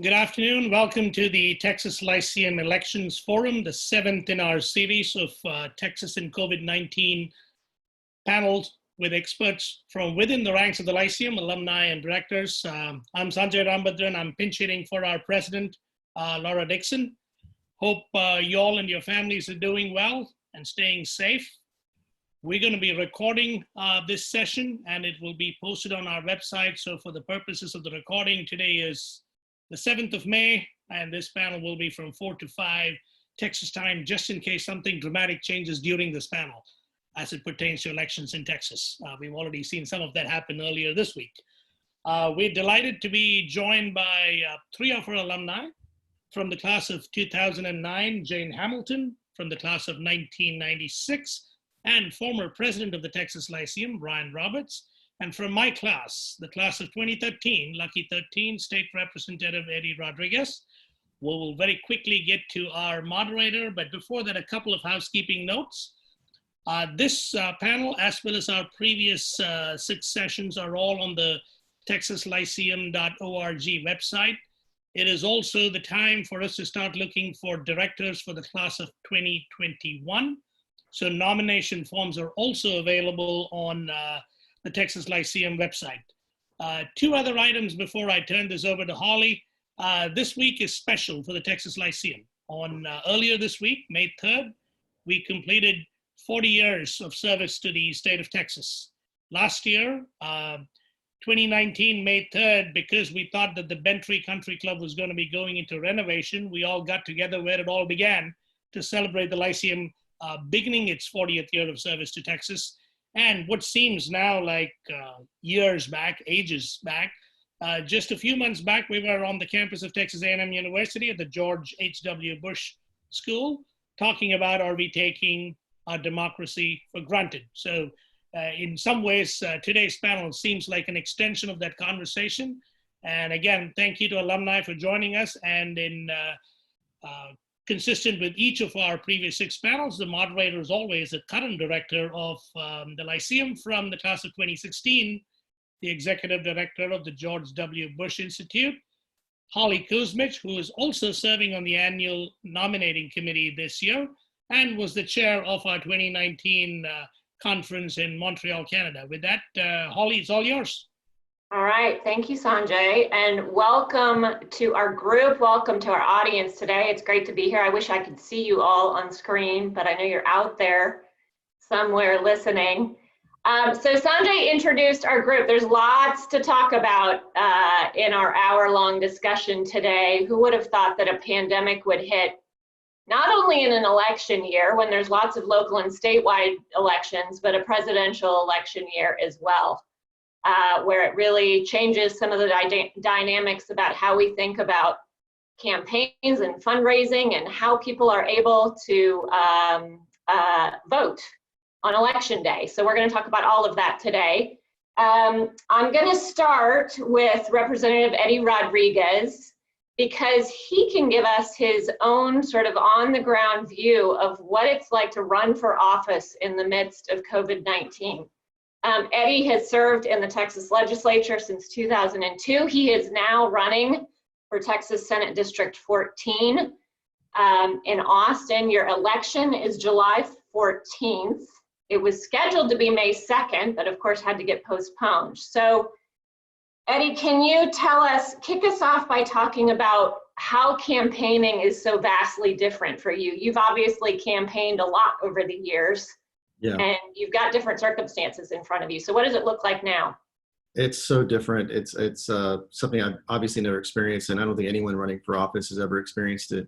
Good afternoon. Welcome to the Texas Lyceum Elections Forum, the seventh in our series of Texas and COVID-19 panels with experts from within the ranks of the Lyceum, alumni and directors. I'm Sanjay Rambhadran. I'm pinch hitting for our president, Laura Dixon. Hope you all and your families are doing well and staying safe. We're going to be recording this session and it will be posted on our website. So for the purposes of the recording, today is the 7th of May, and this panel will be from 4 to 5 Texas time, just in case something dramatic changes during this panel as it pertains to elections in Texas. We've already seen some of that happen earlier this week. We're delighted to be joined by 3 of our alumni from the class of 2009, Jane Hamilton, from the class of 1996, and former president of the Texas Lyceum, Brian Roberts. And from my class, the class of 2013, Lucky 13, State Representative Eddie Rodriguez. We will very quickly get to our moderator, but before that, a couple of housekeeping notes. This panel, as well as our previous 6 sessions, are all on the texaslyceum.org website. It is also the time for us to start looking for directors for the class of 2021. So nomination forms are also available on the Texas Lyceum website. 2 other items before I turn this over to Holly. This week is special for the Texas Lyceum. Earlier this week, May 3rd, we completed 40 years of service to the state of Texas. Last year, 2019, May 3rd, because we thought that the Bentry Country Club was going to be going into renovation, we all got together where it all began to celebrate the Lyceum beginning its 40th year of service to Texas. And what seems now like years back, ages back, just a few months back, we were on the campus of Texas A&M University at the George H.W. Bush School, talking about, are we taking our democracy for granted? So in some ways, today's panel seems like an extension of that conversation. And again, thank you to alumni for joining us. And in consistent with each of our previous 6 panels, the moderator is always the current director of the Lyceum from the class of 2016, the executive director of the George W. Bush Institute, Holly Kuzmich, who is also serving on the annual nominating committee this year, and was the chair of our 2019 conference in Montreal, Canada. With that, Holly, it's all yours. All right, thank you, Sanjay, and welcome to our group. Welcome to our audience today. It's great to be here. I wish I could see you all on screen, but I know you're out there somewhere listening. So Sanjay introduced our group. There's lots to talk about in our hour-long discussion today. Who would have thought that a pandemic would hit not only in an election year when there's lots of local and statewide elections, but a presidential election year as well. Where it really changes some of the dynamics about how we think about campaigns and fundraising and how people are able to vote on election day. So we're going to talk about all of that today. I'm going to start with Representative Eddie Rodriguez because he can give us his own sort of on-the-ground view of what it's like to run for office in the midst of COVID-19. Eddie has served in the Texas legislature since 2002. He is now running for Texas Senate District 14 in Austin. Your election is July 14th. It was scheduled to be May 2nd, but of course had to get postponed. So Eddie, can you kick us off by talking about how campaigning is so vastly different for you? You've obviously campaigned a lot over the years. Yeah. And you've got different circumstances in front of you. So what does it look like now? It's so different. It's something I've obviously never experienced, and I don't think anyone running for office has ever experienced it.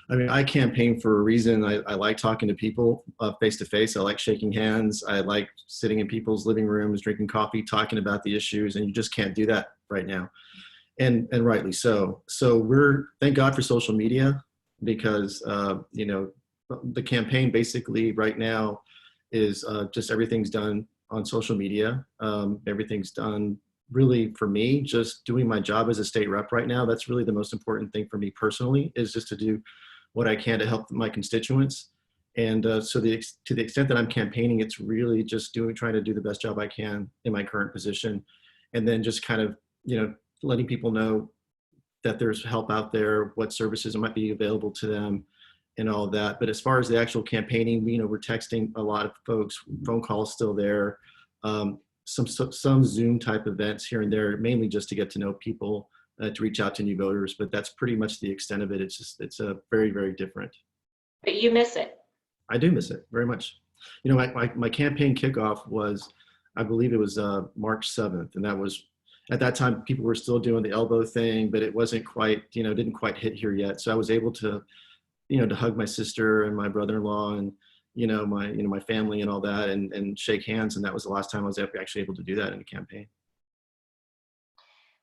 I mean, I campaign for a reason. I like talking to people face to face. I like shaking hands. I like sitting in people's living rooms, drinking coffee, talking about the issues, and you just can't do that right now. And rightly so. So thank God for social media because, the campaign basically right now is just everything's done on social media. Everything's done really for me, just doing my job as a state rep right now. That's really the most important thing for me personally, is just to do what I can to help my constituents. And so to the extent that I'm campaigning, it's really just trying to do the best job I can in my current position. And then just kind of, letting people know that there's help out there, what services might be available to them, and all of that. But as far as the actual campaigning, we're texting a lot of folks, phone calls still there, some Zoom type events here and there, mainly just to get to know people, to reach out to new voters. But that's pretty much the extent of it. It's a very, very different. But you miss it. I do miss it very much. My campaign kickoff was, I believe it was March 7th, and that was, at that time, people were still doing the elbow thing, but it wasn't quite, didn't quite hit here yet. So I was able to, to hug my sister and my brother-in-law and, my family and all that, and shake hands. And that was the last time I was actually able to do that in a campaign.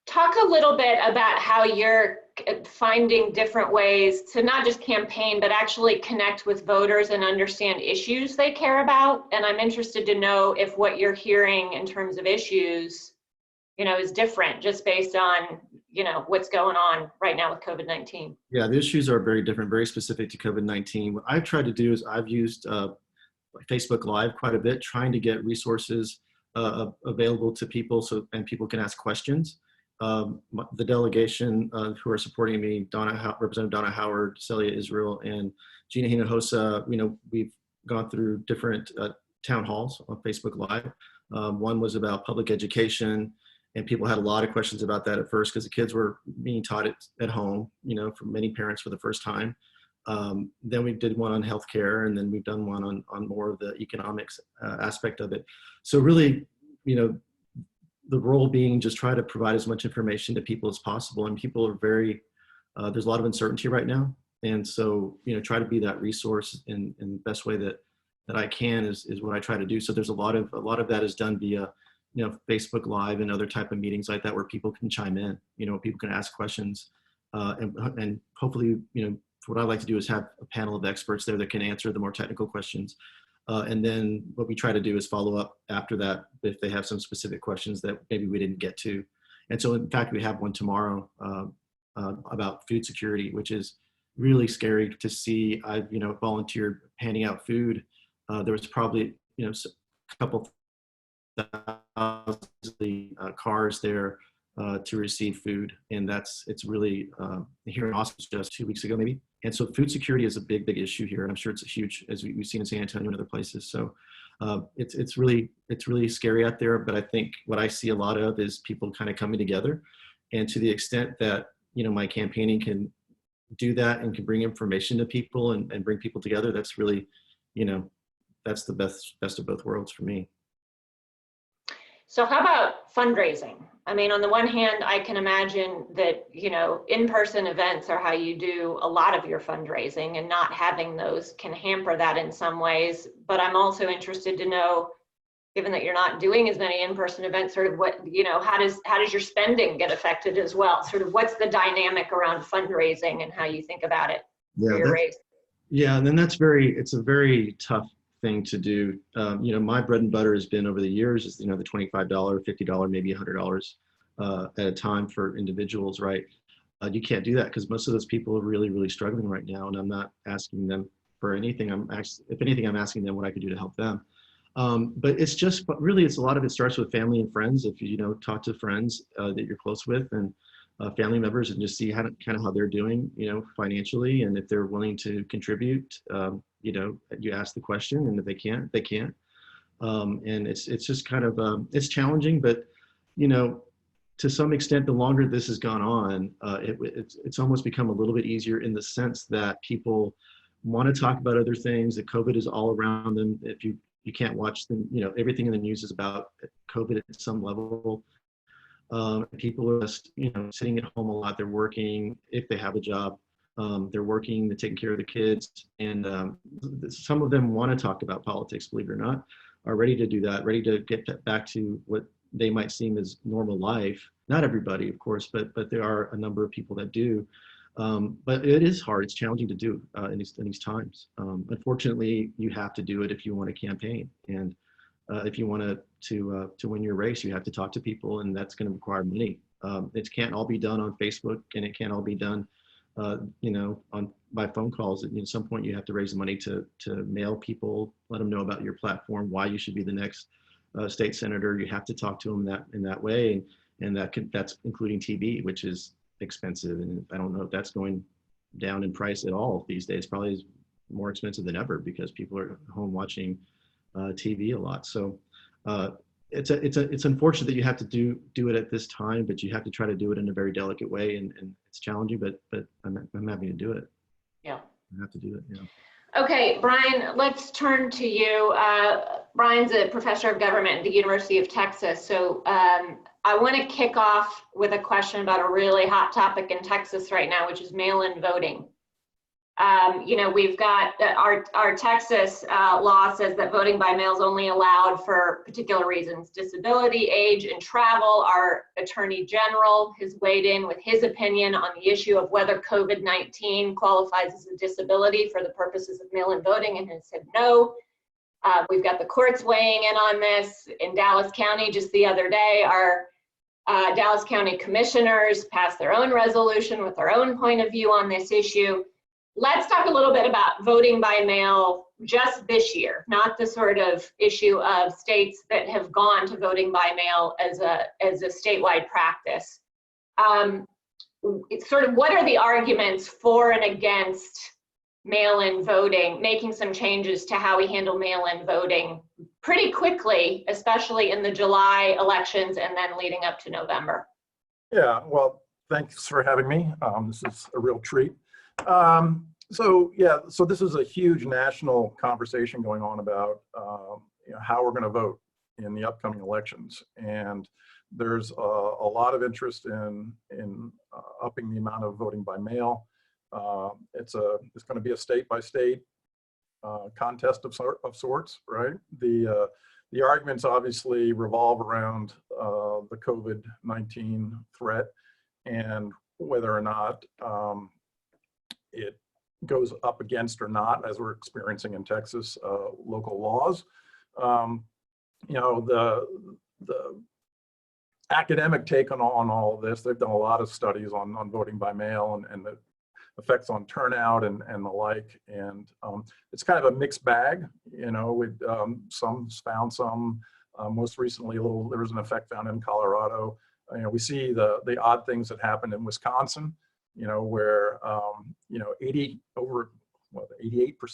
Talk a little bit about how you're finding different ways to not just campaign, but actually connect with voters and understand issues they care about. And I'm interested to know if what you're hearing in terms of issues, is different just based on, what's going on right now with COVID-19. Yeah, the issues are very different, very specific to COVID-19. What I've tried to do is I've used Facebook Live quite a bit, trying to get resources available to people and people can ask questions. The delegation who are supporting me, Representative Donna Howard, Celia Israel, and Gina Hinojosa, we've gone through different town halls on Facebook Live. One was about public education, and people had a lot of questions about that at first because the kids were being taught it at home, for many parents for the first time. Then we did one on healthcare, and then we've done one on more of the economics aspect of it. So really, the role being just try to provide as much information to people as possible. And people are there's a lot of uncertainty right now. And so, try to be that resource in the best way that I can is what I try to do. So there's a lot of that is done via, Facebook Live and other type of meetings like that, where people can chime in, people can ask questions. And hopefully, what I like to do is have a panel of experts there that can answer the more technical questions. And then what we try to do is follow up after that if they have some specific questions that maybe we didn't get to. And so in fact, we have one tomorrow about food security, which is really scary to see. I've, volunteered handing out food. There was probably, a couple thousand cars there to receive food. And it's really, here in Austin just 2 weeks ago, maybe. And so food security is a big, big issue here. And I'm sure it's a huge, as we've seen in San Antonio and other places. So it's really scary out there. But I think what I see a lot of is people kind of coming together. And to the extent that, my campaigning can do that and can bring information to people and bring people together, that's really, that's the best of both worlds for me. So how about fundraising? I mean, on the one hand, I can imagine that, in-person events are how you do a lot of your fundraising, and not having those can hamper that in some ways. But I'm also interested to know, given that you're not doing as many in-person events, sort of what, how does your spending get affected as well? Sort of what's the dynamic around fundraising and how you think about it for your race? Yeah, and then it's a very tough thing to do. My bread and butter has been over the years is, the $25, $50, maybe $100 at a time for individuals, right? You can't do that because most of those people are really, really struggling right now. And I'm not asking them for anything. If anything, I'm asking them what I could do to help them. But it's a lot of it starts with family and friends. If you talk to friends that you're close with and family members and just see how they're doing, financially, and if they're willing to contribute, you ask the question, and if they can't, they can't. And it's just kind of, it's challenging, but, to some extent, the longer this has gone on, it's almost become a little bit easier in the sense that people want to talk about other things, that COVID is all around them. If you can't watch them, everything in the news is about COVID at some level. People are just, sitting at home a lot. They're working, if they have a job, they're working, they're taking care of the kids. And some of them want to talk about politics, believe it or not, are ready to do that, ready to get back to what they might seem as normal life. Not everybody, of course, but there are a number of people that do. But it is hard. It's challenging to do in these times. Unfortunately, you have to do it if you want to campaign. And if you want to win your race, you have to talk to people, and that's going to require money. It can't all be done on Facebook, and it can't all be done, by phone calls. At some point, you have to raise money to mail people, let them know about your platform, why you should be the next state senator. You have to talk to them in that way, and that's including TV, which is expensive, and I don't know if that's going down in price at all these days. Probably is more expensive than ever because people are home watching TV a lot. So it's unfortunate that you have to do it at this time, but you have to try to do it in a very delicate way, and it's challenging, but I'm happy to do it. Yeah. I have to do it. Yeah. Okay, Brian, let's turn to you. Brian's a professor of government at the University of Texas. So I want to kick off with a question about a really hot topic in Texas right now, which is mail-in voting. You know, we've got our Texas law says that voting by mail is only allowed for particular reasons: disability, age, and travel. Our Attorney General has weighed in with his opinion on the issue of whether COVID-19 qualifies as a disability for the purposes of mail-in voting, and has said no. We've got the courts weighing in on this. In Dallas County, just the other day, our Dallas County commissioners passed their own resolution with their own point of view on this issue. Let's talk a little bit about voting by mail just this year, not the sort of issue of states that have gone to voting by mail as a statewide practice. It's sort of, what are the arguments for and against mail-in voting, making some changes to how we handle mail-in voting pretty quickly, especially in the July elections and then leading up to November? Yeah, well, thanks for having me. This is a real treat. So this is a huge national conversation going on about how we're going to vote in the upcoming elections, and there's a lot of interest in upping the amount of voting by mail. It's going to be a state-by-state contest of sorts, right? The arguments obviously revolve around the COVID-19 threat and whether or not it goes up against or not, as we're experiencing in Texas, local laws. You know, the academic take on all of this, they've done a lot of studies on voting by mail and the effects on turnout and the like, and it's kind of a mixed bag. You know, with some found some, most recently there was an effect found in Colorado. You know, we see the odd things that happened in Wisconsin, you know, where you know, 88%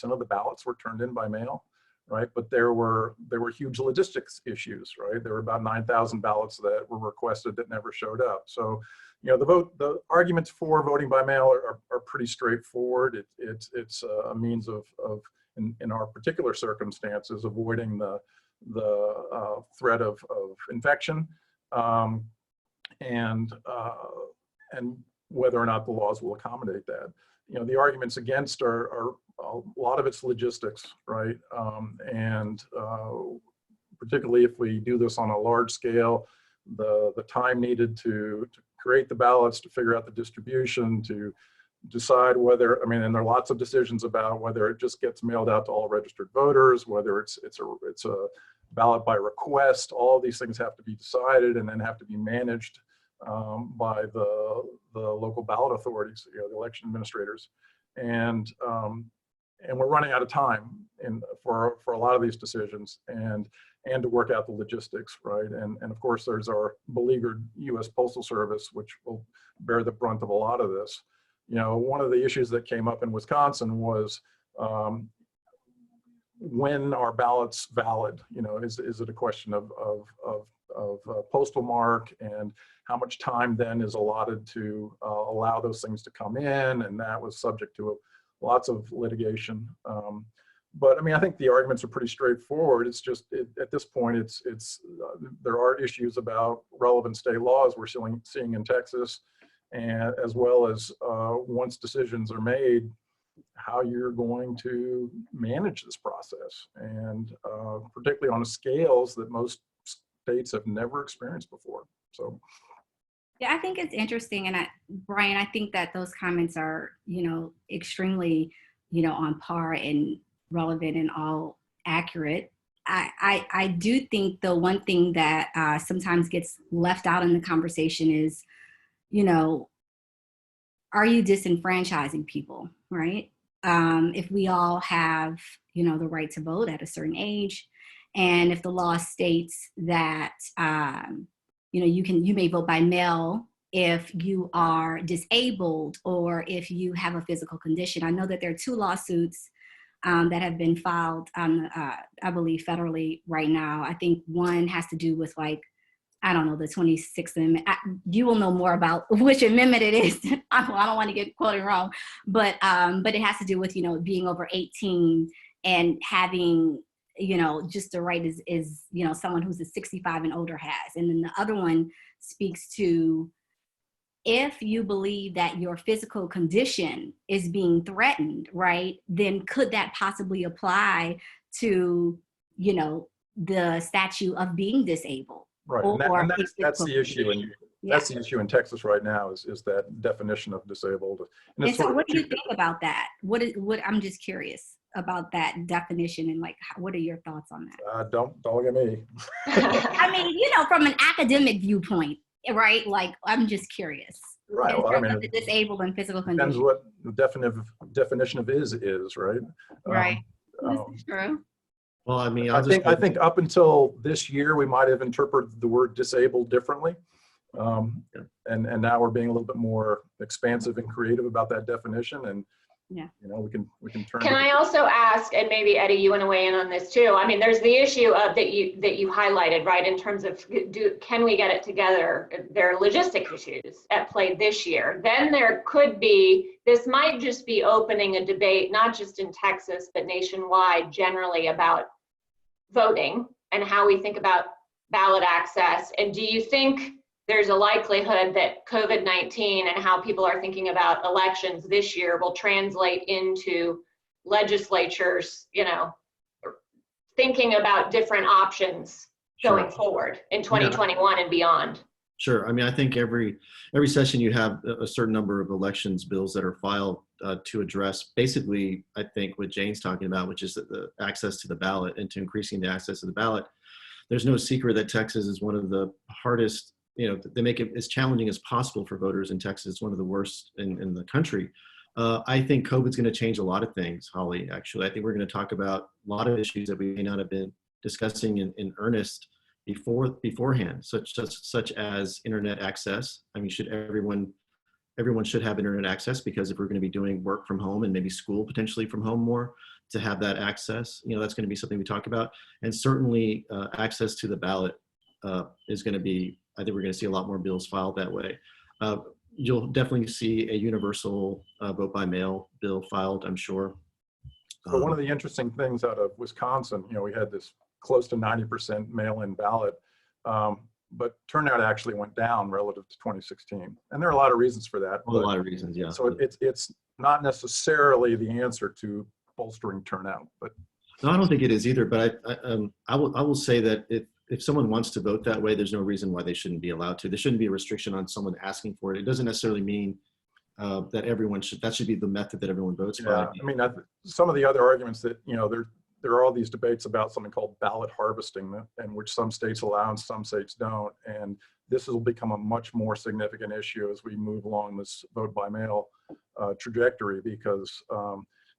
of the ballots were turned in by mail, right? But there were huge logistics issues, right? There were about 9,000 ballots that were requested that never showed up. So, you know, the arguments for voting by mail are pretty straightforward. It's a means of in our particular circumstances, avoiding the threat of infection, and whether or not the laws will accommodate that. You know, the arguments against are a lot of it's logistics, right? And particularly if we do this on a large scale, the time needed to create the ballots, to figure out the distribution, to decide whether, I mean, and there are lots of decisions about whether it just gets mailed out to all registered voters, whether it's a ballot by request. All of these things have to be decided and then have to be managed by the local ballot authorities, you know, the election administrators, and we're running out of time for a lot of these decisions, and to work out the logistics, right? And of course, there's our beleaguered U.S. Postal Service, which will bear the brunt of a lot of this. You know, one of the issues that came up in Wisconsin was when are ballots valid? You know, is it a question of postal mark, and how much time then is allotted to allow those things to come in? And that was subject to lots of litigation. But I mean, I think the arguments are pretty straightforward. It's just at this point, there are issues about relevant state laws we're seeing in Texas, and as well as once decisions are made, how you're going to manage this process, and particularly on scales that most states have never experienced before. So. Yeah, I think it's interesting, and Brian, I think that those comments are, you know, extremely, you know, on par and relevant and all accurate. I do think the one thing that sometimes gets left out in the conversation is, you know, are you disenfranchising people, right? If we all have, you know, the right to vote at a certain age, and if the law states that, you know, you may vote by mail if you are disabled or if you have a physical condition. I know that there are 2 lawsuits that have been filed, I believe, federally right now. I think one has to do with like, I don't know, the 26th Amendment. You will know more about which amendment it is. I don't want to get quoted wrong, but it has to do with, being over 18 and having, just the right is someone who's a 65 and older has. And then the other one speaks to, if you believe that your physical condition is being threatened, right, then could that possibly apply to, the statute of being disabled? Right, and that's the issue, and that's the issue in Texas right now is that definition of disabled. And so, what do you think about that? What I'm just curious about that definition, and like, what are your thoughts on that? Don't look at me. I mean, from an academic viewpoint, right? Like, I'm just curious. Right. Well, I mean, the disabled and physical depends condition. what the definition of is, right? Right. This is true. Well, I mean, I think up until this year, we might have interpreted the word disabled differently. And now we're being a little bit more expansive and creative about that definition. And, we can turn. Can I also ask, and maybe Eddie, you want to weigh in on this too? I mean, there's the issue of that you highlighted, right? In terms of can we get it together? There are logistic issues at play this year. Then there could be, this might just be opening a debate, not just in Texas, but nationwide generally about voting and how we think about ballot access. And do you think there's a likelihood that COVID-19 and how people are thinking about elections this year will translate into legislatures, thinking about different options going forward in 2021 and beyond? Sure. I mean, I think every session you have a certain number of elections bills that are filed to address basically, I think, what Jane's talking about, which is the access to the ballot and to increasing the access to the ballot. There's no secret that Texas is one of the hardest, they make it as challenging as possible for voters in Texas. It's one of the worst in the country. I think COVID's going to change a lot of things, Holly, actually. I think we're going to talk about a lot of issues that we may not have been discussing in earnest beforehand, such as internet access. I mean, everyone should have internet access, because if we're going to be doing work from home and maybe school potentially from home more, to have that access, that's going to be something we talk about. And certainly access to the ballot is going to be, I think we're going to see a lot more bills filed that way. You'll definitely see a universal vote by mail bill filed, I'm sure. So one of the interesting things out of Wisconsin, we had this close to 90% mail-in ballot, but turnout actually went down relative to 2016. And there are a lot of reasons for that. A lot of reasons, yeah. So it's not necessarily the answer to bolstering turnout. But no, I don't think it is either. But I will say that if someone wants to vote that way, there's no reason why they shouldn't be allowed to. There shouldn't be a restriction on someone asking for it. It doesn't necessarily mean that everyone that should be the method that everyone votes by. I mean, some of the other arguments that, there are all these debates about something called ballot harvesting, and which some states allow and some states don't. And this will become a much more significant issue as we move along this vote by mail trajectory, because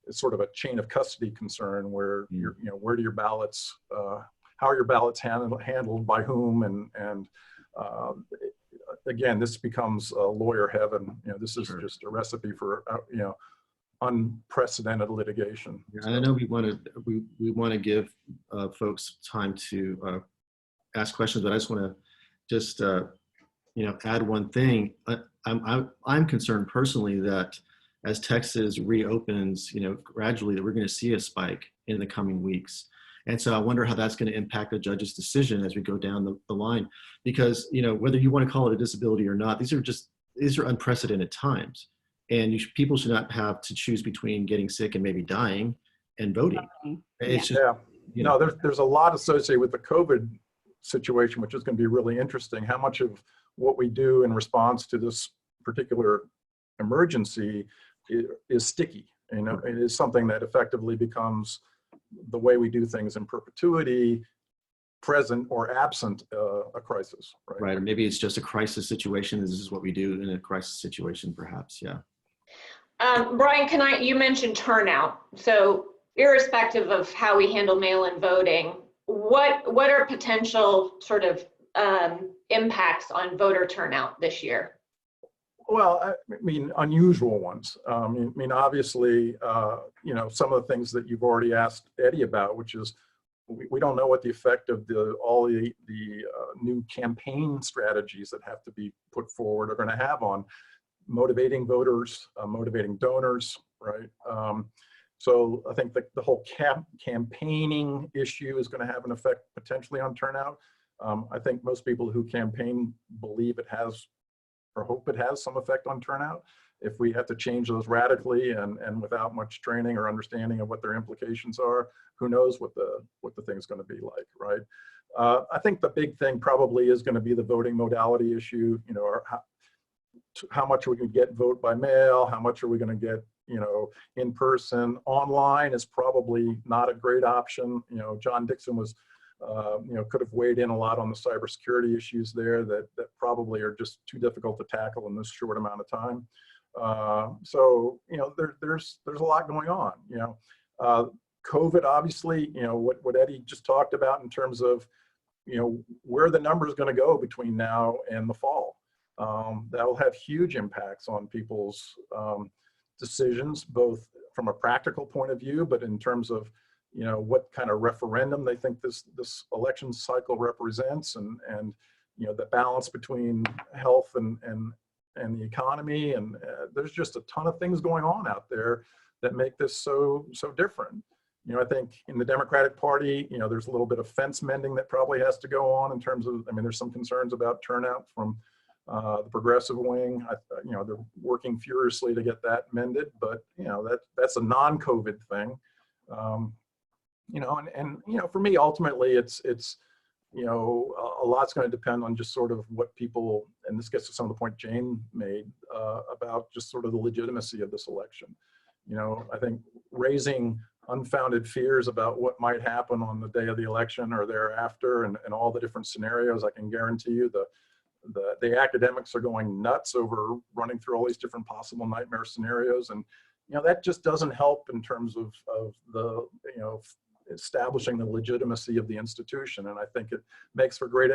it's sort of a chain of custody concern where where do your ballots, how are your ballots handled by whom, and again, this becomes lawyer heaven. This is just a recipe for unprecedented litigation. And I know we want to give folks time to ask questions, but I just want to add one thing. I'm concerned personally that as Texas reopens, gradually, that we're going to see a spike in the coming weeks. And so I wonder how that's going to impact the judge's decision as we go down the line, because, whether you want to call it a disability or not, these are unprecedented times, and people should not have to choose between getting sick and maybe dying and voting. It's just, there's a lot associated with the COVID situation, which is going to be really interesting. How much of what we do in response to this particular emergency is sticky. It is something that effectively becomes the way we do things in perpetuity, present or absent a crisis. Right. Or maybe it's just a crisis situation. This is what we do in a crisis situation, perhaps. Yeah. Brian, you mentioned turnout. So irrespective of how we handle mail-in voting, what are potential sort of impacts on voter turnout this year? Well, I mean, unusual ones. I mean, obviously, you know, some of the things that you've already asked Eddie about, which is we don't know what the effect of all the new campaign strategies that have to be put forward are going to have on motivating voters, motivating donors, right? So I think the whole campaigning issue is going to have an effect potentially on turnout. I think most people who campaign believe it has or hope it has some effect on turnout. If we have to change those radically and without much training or understanding of what their implications are, who knows what the thing's going to be like, right? I think the big thing probably is going to be the voting modality issue. You know, or how much are we going to get vote by mail? How much are we going to get, you know, in person? Online is probably not a great option. You know, John Dixon was, you know, could have weighed in a lot on the cybersecurity issues there that probably are just too difficult to tackle in this short amount of time. So, you know, there's a lot going on, you know. COVID, obviously, you know, what Eddie just talked about in terms of, you know, where the number is going to go between now and the fall. That will have huge impacts on people's decisions, both from a practical point of view, but in terms of, you know, what kind of referendum they think this election cycle represents, and you know, the balance between health and the economy, and there's just a ton of things going on out there that make this so different. You know, I think in the Democratic Party, you know, there's a little bit of fence mending that probably has to go on in terms of, I mean, there's some concerns about turnout from the progressive wing. You know, they're working furiously to get that mended, but you know, that's a non-COVID thing. You know, and you know, for me, ultimately, it's you know, a lot's going to depend on just sort of what people, and this gets to some of the point Jane made about just sort of the legitimacy of this election. You know, I think raising unfounded fears about what might happen on the day of the election or thereafter, and all the different scenarios, I can guarantee you the academics are going nuts over running through all these different possible nightmare scenarios, and you know, that just doesn't help in terms of the, you know, establishing the legitimacy of the institution. And I think it makes for great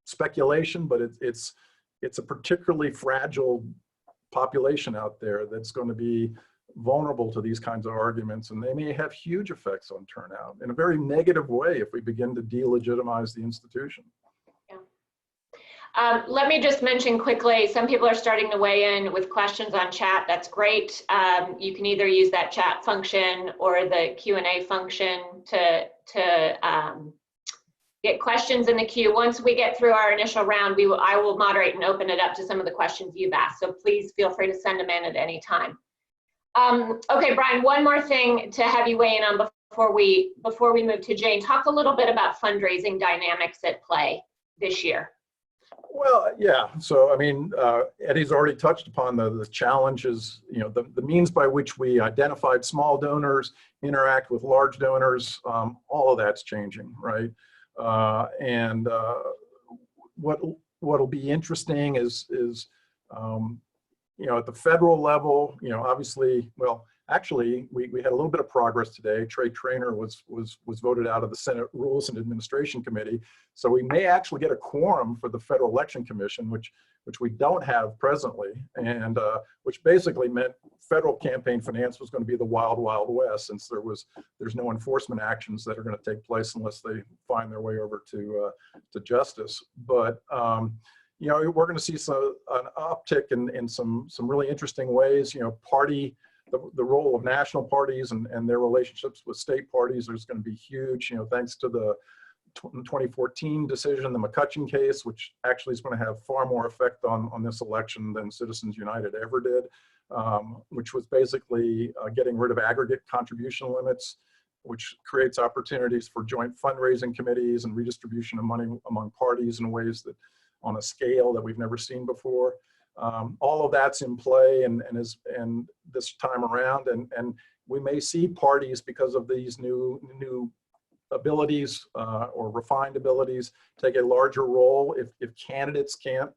speculation, but it's a particularly fragile population out there that's going to be vulnerable to these kinds of arguments, and they may have huge effects on turnout in a very negative way if we begin to delegitimize the institution. Let me just mention quickly, some people are starting to weigh in with questions on chat. That's great. You can either use that chat function or the Q&A function to get questions in the queue. Once we get through our initial round, I will moderate and open it up to some of the questions you've asked. So please feel free to send them in at any time. Okay, Brian, one more thing to have you weigh in on before we move to Jane. Talk a little bit about fundraising dynamics at play this year. Well, yeah. So, I mean, Eddie's already touched upon the challenges, you know, the means by which we identified small donors, interact with large donors, all of that's changing, right? And what'll be interesting is you know, at the federal level, you know, obviously, well, actually, we had a little bit of progress today. Trey Traynor was voted out of the Senate Rules and Administration Committee. So we may actually get a quorum for the Federal Election Commission, which we don't have presently, and which basically meant federal campaign finance was going to be the wild, wild west, since there's no enforcement actions that are going to take place unless they find their way over to justice. But you know, we're going to see an uptick in some really interesting ways. You know, the role of national parties and their relationships with state parties is going to be huge. You know, thanks to the 2014 decision, the McCutcheon case, which actually is going to have far more effect on this election than Citizens United ever did, which was basically getting rid of aggregate contribution limits, which creates opportunities for joint fundraising committees and redistribution of money among parties in ways that, on a scale that we've never seen before. All of that's in play and this time around, and we may see parties, because of these new abilities or refined abilities, take a larger role if candidates can't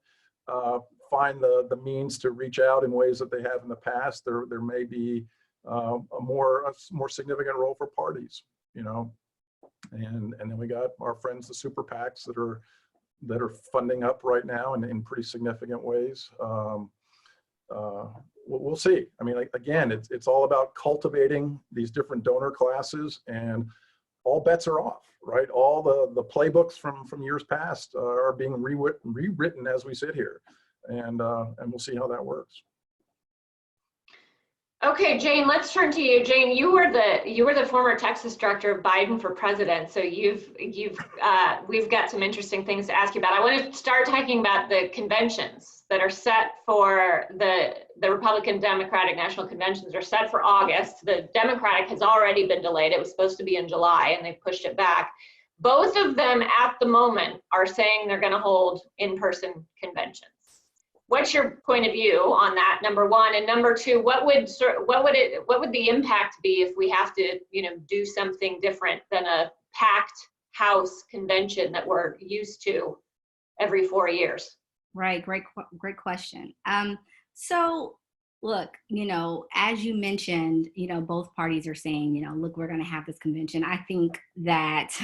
find the means to reach out in ways that they have in the past. There may be a more significant role for parties, you know, and then we got our friends the super PACs that are funding up right now in pretty significant ways. we'll see. I mean, like, again, it's all about cultivating these different donor classes, and all bets are off, right? All the playbooks from years past are being rewritten as we sit here, and we'll see how that works. Okay, Jane, let's turn to you. Jane, you were the former Texas director of Biden for president, so we've got some interesting things to ask you about. I want to start talking about the conventions that are set for the Republican Democratic National Conventions are set for August. The Democratic has already been delayed. It was supposed to be in July, and they've pushed it back. Both of them at the moment are saying they're going to hold in-person conventions. What's your point of view on that, number one? And number two, what would the impact be if we have to, do something different than a packed house convention that we're used to every 4 years? Right, great question. So look, as you mentioned, both parties are saying, look, we're going to have this convention. I think that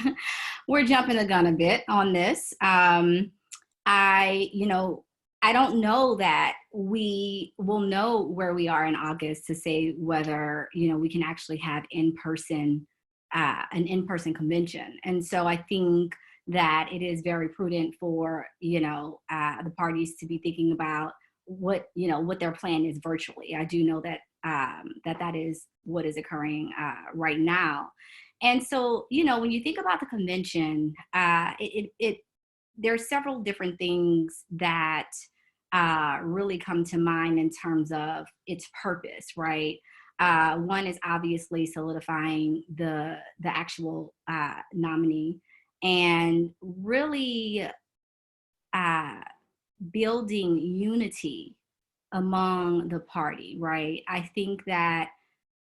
we're jumping the gun a bit on this. I don't know that we will know where we are in August to say whether, we can actually have an in-person convention. And so I think that it is very prudent for, the parties to be thinking about what their plan is virtually. I do know that that is what is occurring right now. And so, when you think about the convention, there are several different things that really come to mind in terms of its purpose, right? One is obviously solidifying the actual nominee and really building unity among the party, right? I think that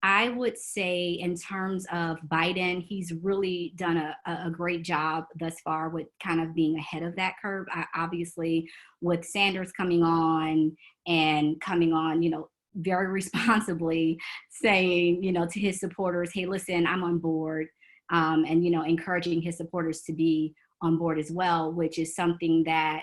I would say in terms of Biden, he's really done a great job thus far with kind of being ahead of that curve. Obviously, with Sanders coming on, very responsibly saying, to his supporters, hey, listen, I'm on board, and, encouraging his supporters to be on board as well, which is something that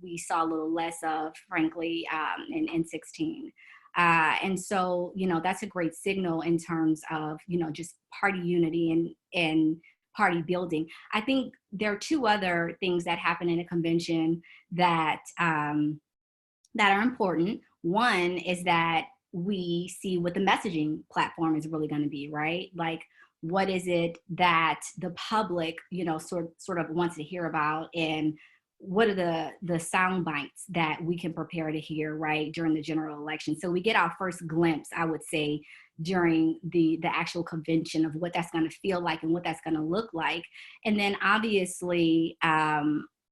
we saw a little less of, frankly, in 16. And so, that's a great signal in terms of, just party unity and party building. I think there are two other things that happen in a convention that are important. One is that we see what the messaging platform is really going to be, right? Like, what is it that the public, sort of wants to hear about, and what are the sound bites that we can prepare to hear, right, during the general election. So we get our first glimpse, I would say, during the actual convention of what that's going to feel like and what that's going to look like. And then obviously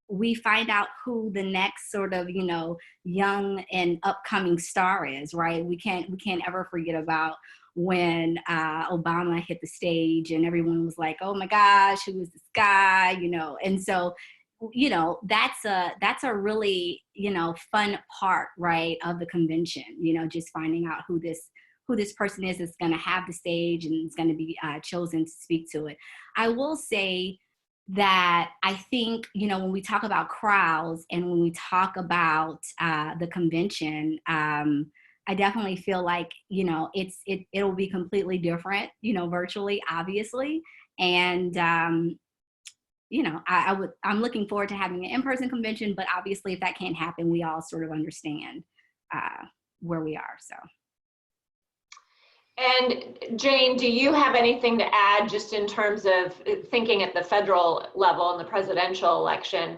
we find out who the next sort of, young and upcoming star is, right? We can't ever forget about when Obama hit the stage and everyone was like, oh my gosh, who is this guy, and so that's a really, fun part, right, of the convention, just finding out who this person is that's going to have the stage and is going to be chosen to speak to it. I will say that I think, when we talk about crowds and when we talk about the convention, I definitely feel like, it'll be completely different, virtually, obviously. And, I'm looking forward to having an in-person convention, but obviously if that can't happen, we all sort of understand where we are, so. And Jane, do you have anything to add just in terms of thinking at the federal level in the presidential election,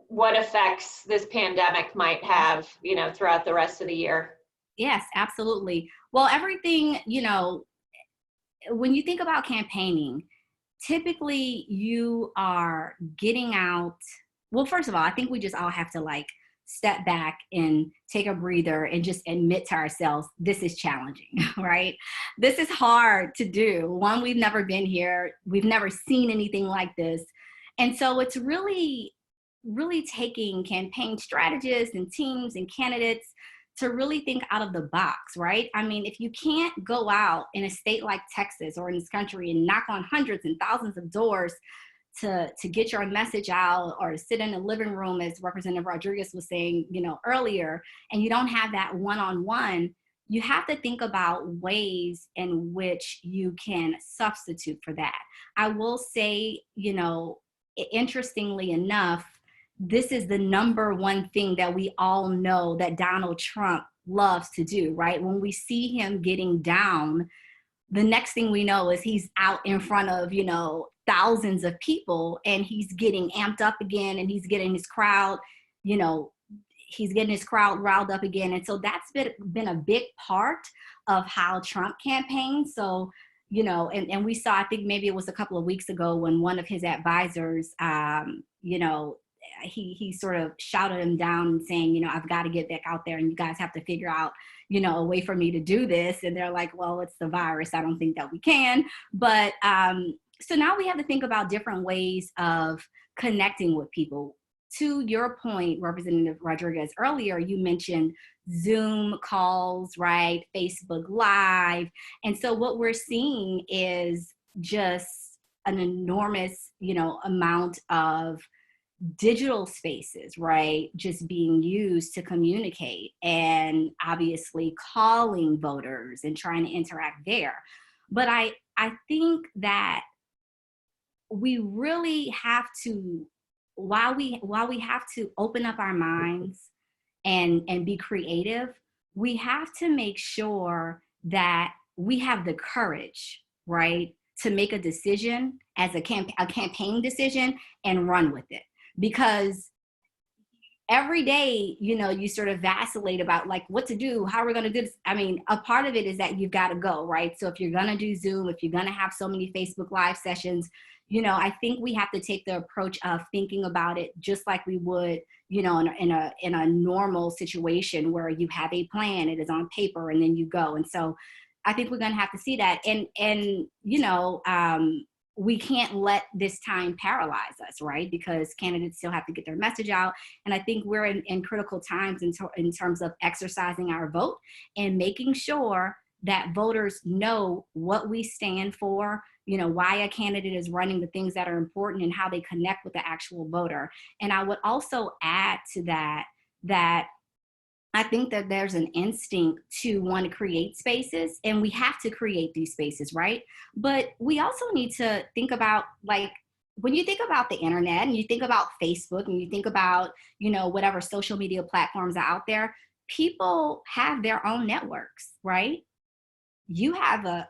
what effects this pandemic might have, throughout the rest of the year? Yes, absolutely. Well, everything, when you think about campaigning, typically you are getting out. Well, first of all, I think we just all have to step back and take a breather and just admit to ourselves, this is challenging, right? This is hard to do. One, we've never been here. We've never seen anything like this. And so it's really, really taking campaign strategists and teams and candidates to really think out of the box, right? I mean, if you can't go out in a state like Texas or in this country and knock on hundreds and thousands of doors to get your message out, or sit in the living room, as Representative Rodriguez was saying, earlier, and you don't have that one-on-one, you have to think about ways in which you can substitute for that. I will say, interestingly enough, this is the number one thing that we all know that Donald Trump loves to do, right? When we see him getting down, the next thing we know is he's out in front of, thousands of people, and he's getting amped up again, and he's getting his crowd, riled up again. And so that's been a big part of how Trump campaigns. So, and we saw, I think maybe it was a couple of weeks ago, when one of his advisors, he sort of shouted him down, saying, I've got to get back out there, and you guys have to figure out, a way for me to do this. And they're like, well, it's the virus. I don't think that we can. But so now we have to think about different ways of connecting with people. To your point, Representative Rodriguez, earlier you mentioned Zoom calls, right? Facebook Live. And so what we're seeing is just an enormous, amount of digital spaces, right? Just being used to communicate, and obviously calling voters and trying to interact there. But I think that we really have to, while we have to open up our minds and be creative, we have to make sure that we have the courage, right, to make a decision as a campaign decision and run with it. Because every day, you sort of vacillate about like what to do, how we're going to do this. I mean, a part of it is that you've got to go, right? So if you're going to do Zoom, if you're going to have so many Facebook Live sessions, I think we have to take the approach of thinking about it just like we would, in a normal situation where you have a plan, it is on paper, and then you go. And so I think we're going to have to see that. And we can't let this time paralyze us, right? Because candidates still have to get their message out. And I think we're in critical times in terms of exercising our vote and making sure that voters know what we stand for, why a candidate is running, the things that are important, and how they connect with the actual voter. And I would also add to that I think that there's an instinct to want to create spaces, and we have to create these spaces, right? But we also need to think about, like, when you think about the internet and you think about Facebook and you think about, whatever social media platforms are out there, people have their own networks, right? You have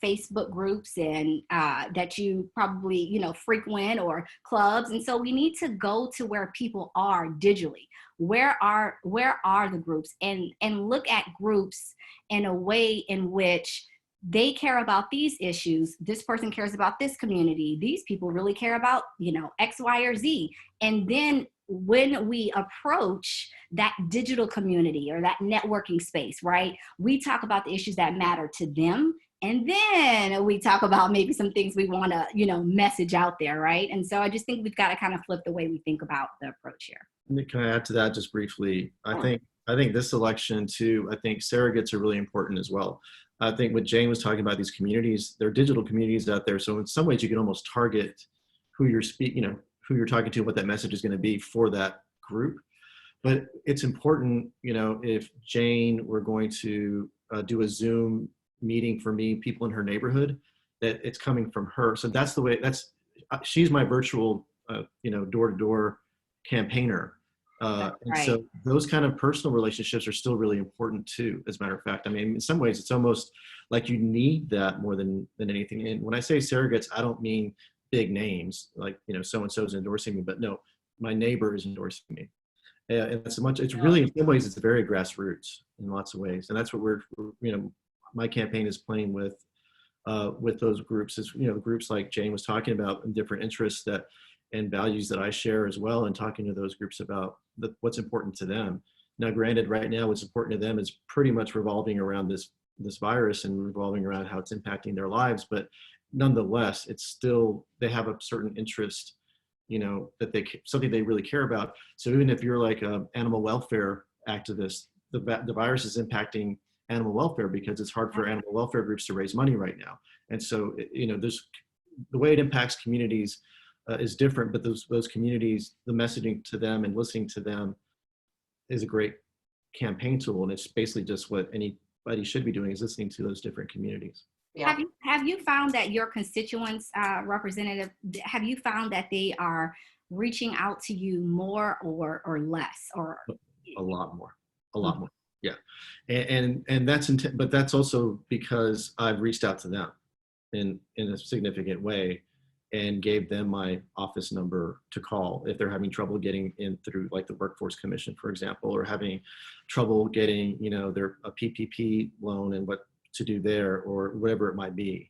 Facebook groups and that you probably, frequent, or clubs. And so we need to go to where people are digitally. Where are the groups, and look at groups in a way in which they care about these issues. This person cares about this community. These people really care about, X, Y, or Z. And then when we approach that digital community or that networking space, right, we talk about the issues that matter to them. And then we talk about maybe some things we want to, message out there, right? And so I just think we've got to kind of flip the way we think about the approach here. Can I add to that just briefly? I think this election too, I think surrogates are really important as well. I think what Jane was talking about, these communities, they're digital communities out there. So in some ways you can almost target who you're who you're talking to, what that message is going to be for that group. But it's important, if Jane were going to do a Zoom meeting for people in her neighborhood, that it's coming from her. So that's the way, she's my virtual, door-to-door campaigner. And right. So those kind of personal relationships are still really important too, as a matter of fact. I mean, in some ways it's almost like you need that more than anything. And when I say surrogates, I don't mean big names like, so-and-so is endorsing me, but no, my neighbor is endorsing me. And it's really, in some ways, it's very grassroots in lots of ways. And that's what we're my campaign is playing with those groups, is, groups like Jane was talking about, and different interests and values that I share as well, and talking to those groups about what's important to them. Now, granted, right now, what's important to them is pretty much revolving around this virus and revolving around how it's impacting their lives. But nonetheless, it's still, they have a certain interest, that something they really care about. So even if you're like an animal welfare activist, the virus is impacting animal welfare because it's hard for animal welfare groups to raise money right now. And so, there's the way it impacts communities is different, but those communities, the messaging to them and listening to them is a great campaign tool. And it's basically just what anybody should be doing, is listening to those different communities. Yeah. Have you found that your constituents, Representative, have you found that they are reaching out to you more or less, or a lot more? Yeah. And that's but that's also because I've reached out to them in a significant way and gave them my office number to call if they're having trouble getting in through, like the Workforce Commission, for example, or having trouble getting, their a PPP loan and what to do there, or whatever it might be,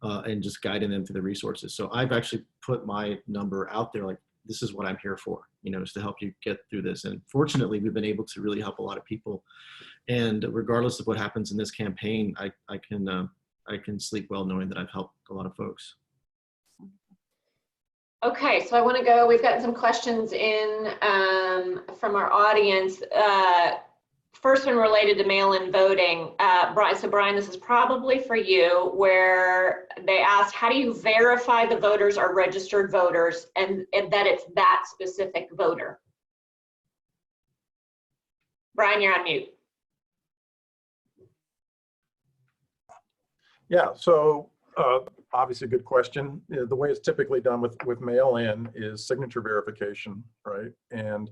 and just guiding them through the resources. So I've actually put my number out there, like, this is what I'm here for, is to help you get through this. And fortunately, we've been able to really help a lot of people. And regardless of what happens in this campaign, I can sleep well knowing that I've helped a lot of folks. Okay, so I want to go, we've gotten some questions in from our audience. First one related to mail-in voting. Brian, this is probably for you, where they asked, how do you verify the voters are registered voters and that it's that specific voter? Brian, you're on mute. Yeah, so obviously a good question. The way it's typically done with mail-in is signature verification, right? And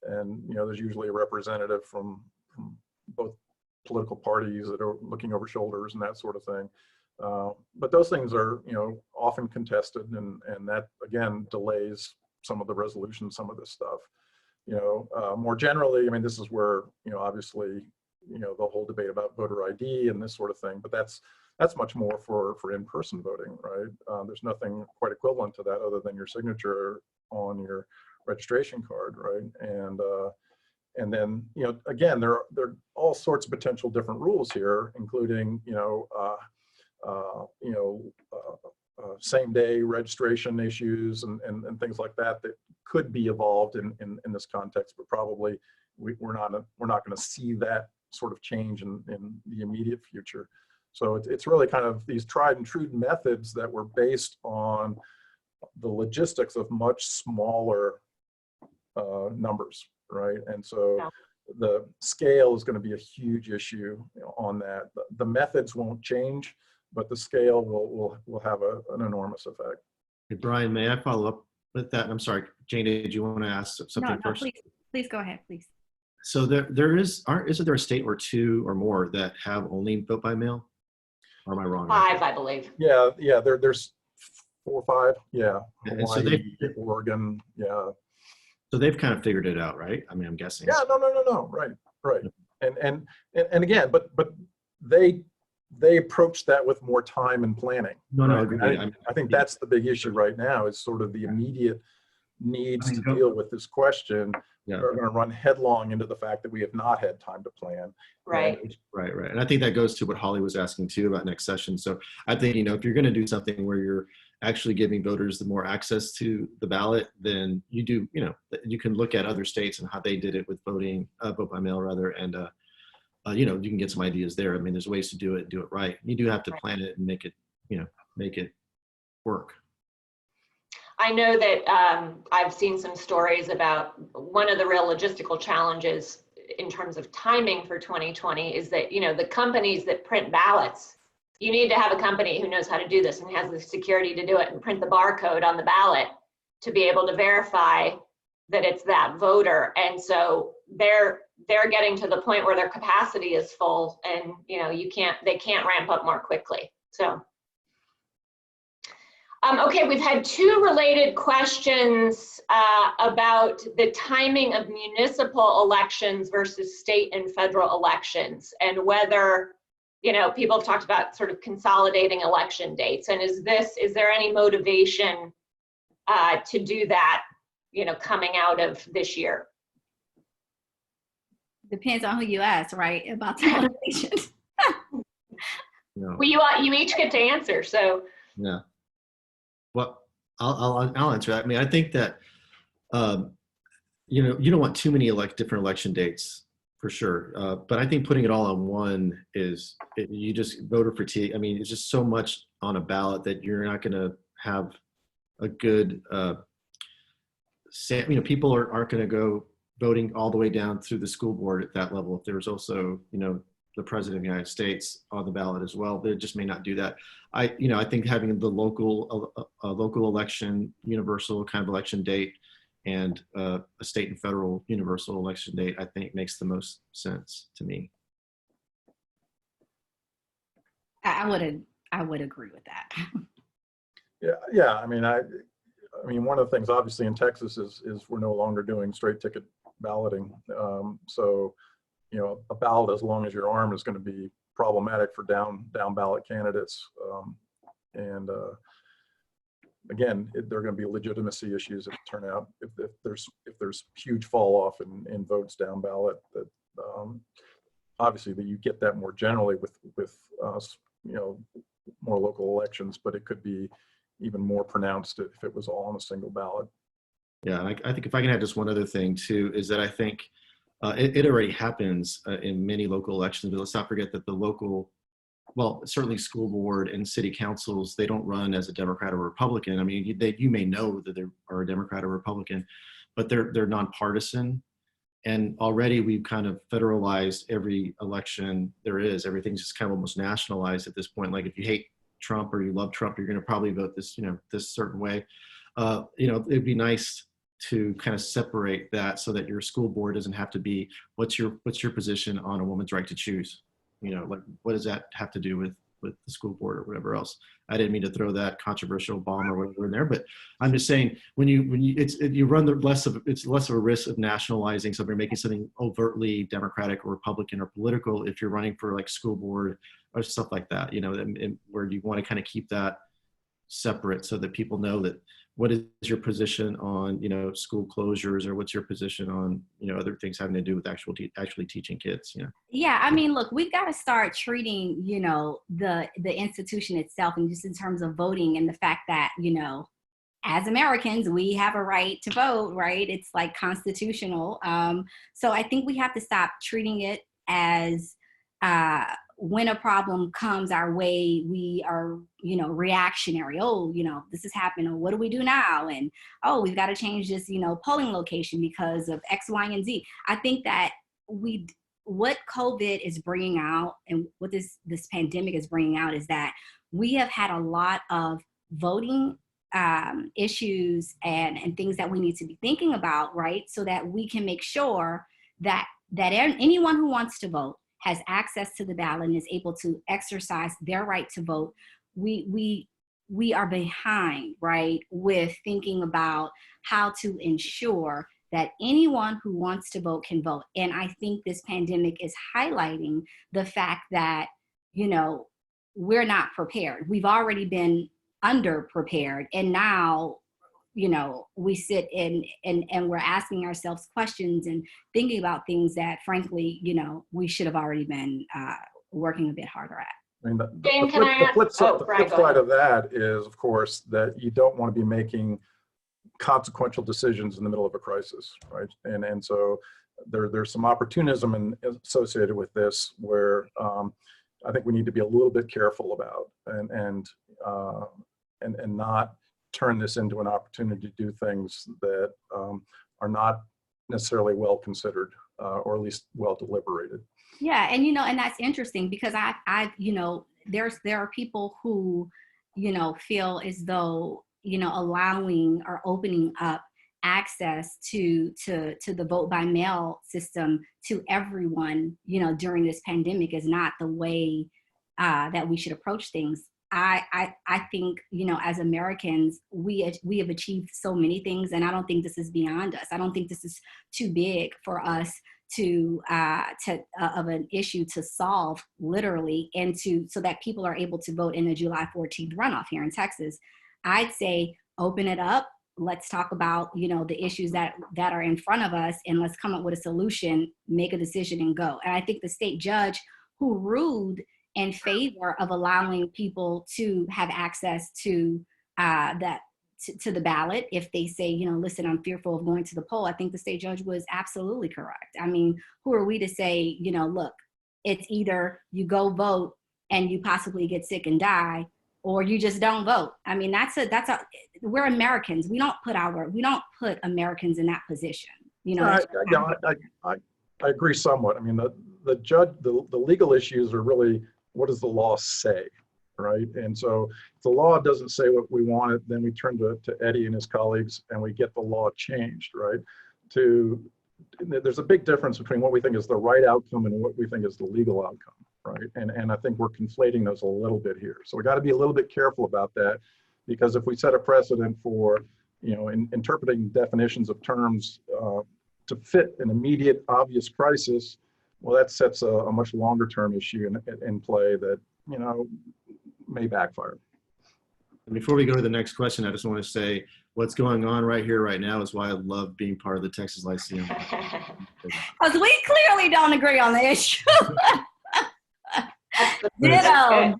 there's usually a representative from both political parties that are looking over shoulders and that sort of thing. But those things are, often contested, and that again delays some of the resolution, some of this stuff. More generally, I mean, this is where, obviously, the whole debate about voter ID and this sort of thing, but that's much more for in-person voting, right? There's nothing quite equivalent to that other than your signature on your registration card, right? And then, again, there are all sorts of potential different rules here, including, same day registration issues and things like that could be evolved in this context, but probably we're not going to see that sort of change in the immediate future. So it's really kind of these tried and true methods that were based on the logistics of much smaller numbers, right? And so the scale is going to be a huge issue on that. The methods won't change, but the scale will have an enormous effect. Hey, Brian, may I follow up with that? I'm sorry, Jane, did you want to ask something first? Please go ahead, please. So isn't there a state or two or more that have only vote by mail? Or am I wrong? 5, I believe. Yeah, there's 4 or 5. Yeah, And Hawaii, Oregon, yeah. So they've kind of figured it out, right? I mean, I'm guessing. Yeah, no, right. And again, but they approach that with more time and planning. No, right? I think that's the big issue right now, is sort of the immediate needs to deal with this question. Yeah. Are going to run headlong into the fact that we have not had time to plan. Right. Right. And I think that goes to what Holly was asking too about next session. So I think, if you're going to do something where you're actually giving voters the more access to the ballot, then you do, you can look at other states and how they did it with voting, vote by mail rather. And, you can get some ideas there. I mean, there's ways to do it right. You do have to plan it and make it work. I know that I've seen some stories about one of the real logistical challenges in terms of timing for 2020 is that, the companies that print ballots, you need to have a company who knows how to do this and has the security to do it and print the barcode on the ballot to be able to verify that it's that voter. And so they're getting to the point where their capacity is full, and they can't ramp up more quickly. So. Okay, we've had 2 related questions about the timing of municipal elections versus state and federal elections, and whether, people have talked about sort of consolidating election dates. And is there any motivation to do that, coming out of this year? Depends on who you ask, right, about the motivation. Well, you each get to answer, so. Yeah. Well, I'll answer that. I mean, I think that, you don't want too many different election dates for sure. But I think putting it all on one you just voter fatigue. I mean, it's just so much on a ballot that you're not going to have a good, people aren't going to go voting all the way down through the school board at that level. If there was also, the president of the United States on the ballot as well, they just may not do that. I think having the local election, universal kind of election date, and a state and federal universal election date, I think makes the most sense to me. I would agree with that. Yeah. I mean, one of the things obviously in Texas is we're no longer doing straight ticket balloting. So, a ballot as long as your arm is going to be problematic for down ballot candidates. And again, there are going to be legitimacy issues if turnout, if there's huge fall off in votes down ballot. That obviously that you get that more generally with more local elections, but it could be even more pronounced if it was all on a single ballot. Yeah, and I think if I can add just one other thing too, is that I think it already happens in many local elections, but let's not forget that the local, well, certainly school board and city councils, they don't run as a Democrat or Republican. I mean, you may know that they are a Democrat or Republican, but they're nonpartisan. And already we've kind of federalized every election there is. Everything's just kind of almost nationalized at this point. Like if you hate Trump or you love Trump, you're going to probably vote this, this certain way. It'd be nice to kind of separate that so that your school board doesn't have to be, what's your position on a woman's right to choose? Like what does that have to do with the school board or whatever else? I didn't mean to throw that controversial bomb or whatever in there, but I'm just saying you run it's less of a risk of nationalizing something, making something overtly Democratic or Republican or political if you're running for like school board or stuff like that, where you want to kind of keep that separate so that people know that what is your position on, school closures, or what's your position on, other things having to do with actually teaching kids, Yeah, I mean, look, we've got to start treating, the institution itself, and just in terms of voting and the fact that, as Americans, we have a right to vote, right? It's like constitutional. So I think we have to stop treating it as when a problem comes our way, we are, reactionary. Oh, this has happened. Or what do we do now? And, oh, we've got to change this, polling location because of X, Y, and Z. I think that what COVID is bringing out and what this pandemic is bringing out is that we have had a lot of voting issues and things that we need to be thinking about, right? So that we can make sure that anyone who wants to vote has access to the ballot and is able to exercise their right to vote. We are behind, right, with thinking about how to ensure that anyone who wants to vote can vote. And I think this pandemic is highlighting the fact that, we're not prepared. We've already been under-prepared. And now, we sit and we're asking ourselves questions and thinking about things that, frankly, we should have already been working a bit harder at. I mean, Jane, the flip side of that is, of course, that you don't want to be making consequential decisions in the middle of a crisis, right? And so there's some opportunism associated with this where I think we need to be a little bit careful about and not turn this into an opportunity to do things that are not necessarily well considered or at least well deliberated. Yeah, and that's interesting because there are people who, feel as though, allowing or opening up access to the vote by mail system to everyone, during this pandemic is not the way that we should approach things. I think, as Americans, we have achieved so many things, and I don't think this is beyond us. I don't think this is too big for us to of an issue to solve, literally, and so that people are able to vote in the July 14th runoff here in Texas. I'd say open it up. Let's talk about, the issues that are in front of us, and let's come up with a solution, make a decision, and go. And I think the state judge who ruled in favor of allowing people to have access to to the ballot, if they say, listen, I'm fearful of going to the poll, I think the state judge was absolutely correct. I mean, who are we to say, look, it's either you go vote and you possibly get sick and die, or you just don't vote. I mean, we're Americans. We don't put Americans in that position. You know, I agree somewhat. I mean, the legal issues are really, what does the law say, right? And so if the law doesn't say what we want, then we turn to Eddie and his colleagues and we get the law changed, right? There's a big difference between what we think is the right outcome and what we think is the legal outcome, right? And I think we're conflating those a little bit here. So we got to be a little bit careful about that, because if we set a precedent for, interpreting definitions of terms to fit an immediate, obvious crisis, well, that sets a much longer term issue in play that, may backfire. And before we go to the next question, I just want to say what's going on right here, right now is why I love being part of the Texas Lyceum. Because we clearly don't agree on the issue. Ditto.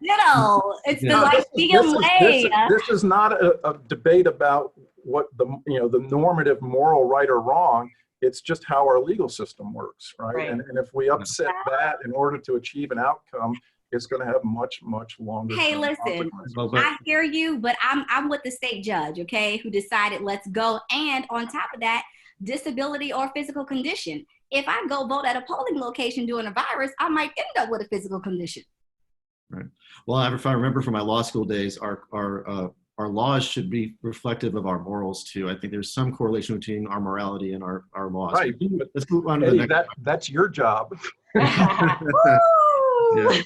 It's the Lyceum way. This is not a debate about what the normative moral right or wrong. It's just how our legal system works, right? And if we upset that in order to achieve an outcome, it's going to have much, much longer. Hey, listen, I hear you, but I'm with the state judge, okay, who decided let's go. And on top of that, disability or physical condition. If I go vote at a polling location during a virus, I might end up with a physical condition. Right. Well, if I remember from my law school days, our laws should be reflective of our morals too. I think there's some correlation between our morality and our laws. Right. But let's move on to Eddie, the next. That's your job. Yeah,